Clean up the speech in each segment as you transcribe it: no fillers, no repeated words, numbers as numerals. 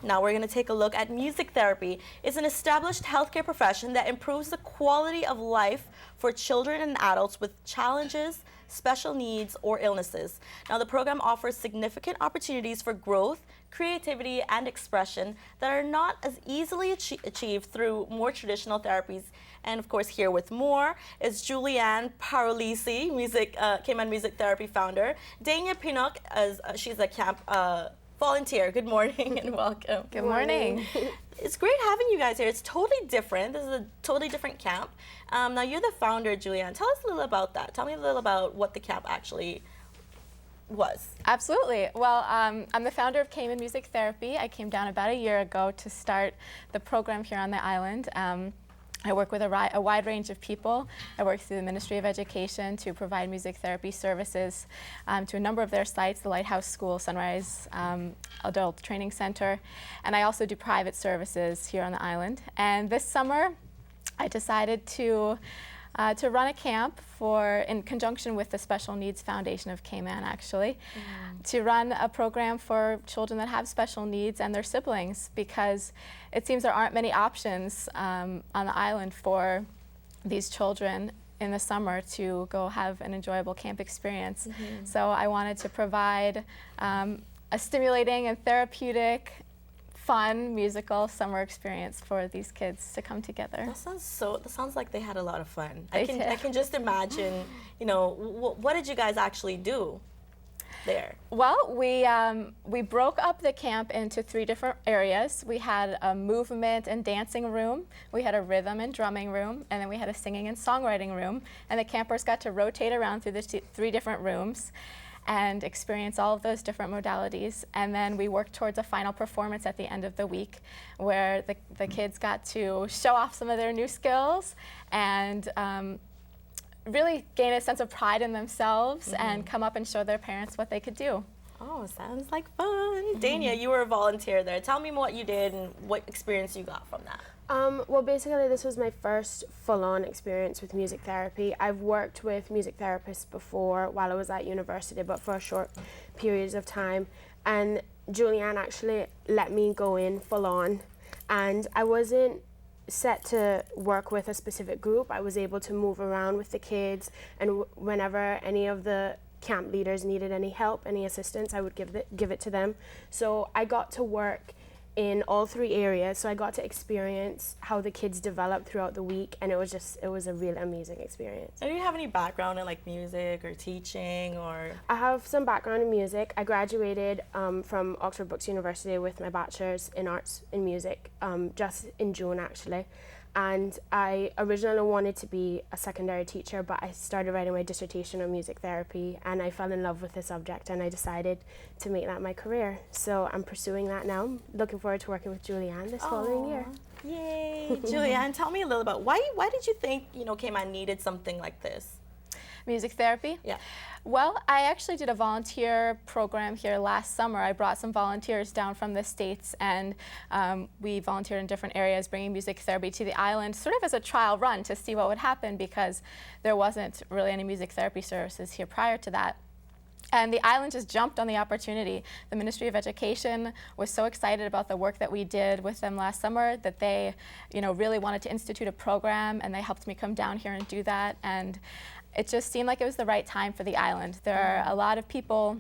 Now we're going to take a look at music therapy. It's an established healthcare profession that improves the quality of life for children and adults with challenges, special needs, or illnesses. Now the program offers significant opportunities for growth, creativity, and expression that are not as easily achieved through more traditional therapies. And of course, here with more is Julianne Parolisi, Cayman Music Therapy founder. Dania Pinnock, as she's a camp volunteer. Good morning and welcome. Good morning. It's great having you guys here. It's totally different. This is a totally different camp. Now you're the founder, Julianne. Tell us a little about that. Tell me a little about what the camp actually was. Absolutely. Well, I'm the founder of Cayman Music Therapy. I came down about a year ago to start the program here on the island. I work with a wide range of people. I work through the Ministry of Education to provide music therapy services to a number of their sites, the Lighthouse School, Sunrise Adult Training Center, and I also do private services here on the island. And this summer, I decided to run a camp in conjunction with the Special Needs Foundation of Cayman, actually, to run a program for children that have special needs and their siblings, because it seems there aren't many options on the island for these children in the summer to go have an enjoyable camp experience. So I wanted to provide a stimulating and therapeutic, fun musical summer experience for these kids to come together. That sounds like they had a lot of fun. I can just imagine, you know, what did you guys actually do there? Well, we broke up the camp into 3 different areas. We had a movement and dancing room, we had a rhythm and drumming room, and then we had a singing and songwriting room. And the campers got to rotate around through the 3 different rooms and experience all of those different modalities. And then we worked towards a final performance at the end of the week where the kids got to show off some of their new skills and really gain a sense of pride in themselves and come up and show their parents what they could do. Oh, sounds like fun. Dania, you were a volunteer there. Tell me what you did and what experience you got from that. Well, basically, this was my first full-on experience with music therapy. I've worked with music therapists before while I was at university, but for short periods of time. And Julianne actually let me go in full-on. And I wasn't set to work with a specific group. I was able to move around with the kids, and whenever any of the camp leaders needed any help, any assistance, I would give it to them. So I got to work in all 3 areas, so I got to experience how the kids developed throughout the week, and it was a really amazing experience. And do you have any background in like music or teaching or? I have some background in music. I graduated from Oxford Brookes University with my bachelor's in arts in music just in June, actually. And I originally wanted to be a secondary teacher, but I started writing my dissertation on music therapy, and I fell in love with the subject, and I decided to make that my career. So I'm pursuing that now. I'm looking forward to working with Julianne this following year. Yay! Julianne, tell me a little about why did you think, you know, Cayman needed something like this? Music therapy? Yeah. Well, I actually did a volunteer program here last summer. I brought some volunteers down from the States, and we volunteered in different areas bringing music therapy to the island, sort of as a trial run to see what would happen, because there wasn't really any music therapy services here prior to that. And the island just jumped on the opportunity. The Ministry of Education was so excited about the work that we did with them last summer that they, you know, really wanted to institute a program, and they helped me come down here and do that. And it just seemed like it was the right time for the island. There are a lot of people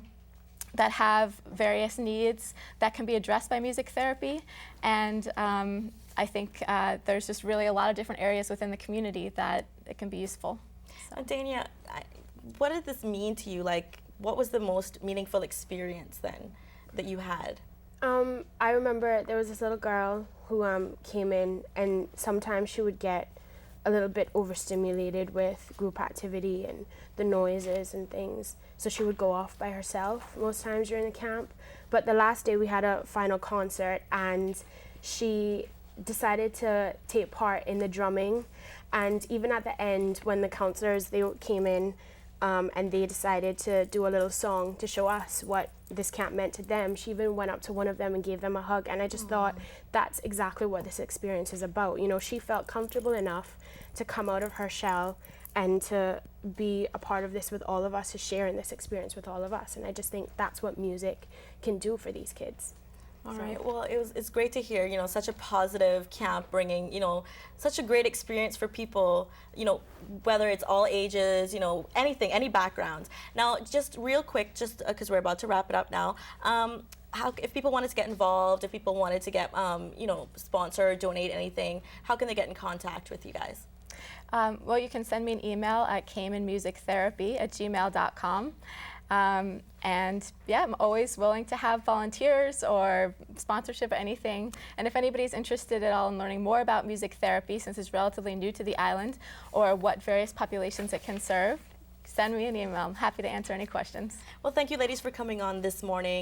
that have various needs that can be addressed by music therapy, and I think there's just really a lot of different areas within the community that it can be useful. So. Dania, what did this mean to you? Like, what was the most meaningful experience then that you had? I remember there was this little girl who came in, and sometimes she would get a little bit overstimulated with group activity and the noises and things. So she would go off by herself most times during the camp. But the last day we had a final concert, and she decided to take part in the drumming. And even at the end, when the counselors, they came in and they decided to do a little song to show us what this camp meant to them, she even went up to one of them and gave them a hug. And I just thought that's exactly what this experience is about. You know, she felt comfortable enough to come out of her shell and to be a part of this with all of us, to share in this experience with all of us. And I just think that's what music can do for these kids. All right. Well, it's great to hear, such a positive camp bringing, such a great experience for people, whether it's all ages, anything, any backgrounds. Now, just real quick, just because we're about to wrap it up now, if people wanted to get involved, if people wanted to get, sponsor, donate anything, how can they get in contact with you guys? Well, you can send me an email at caymanmusictherapy@gmail.com. And yeah, I'm always willing to have volunteers or sponsorship or anything. And if anybody's interested at all in learning more about music therapy, since it's relatively new to the island, or what various populations it can serve, send me an email. I'm happy to answer any questions. Well, thank you ladies for coming on this morning.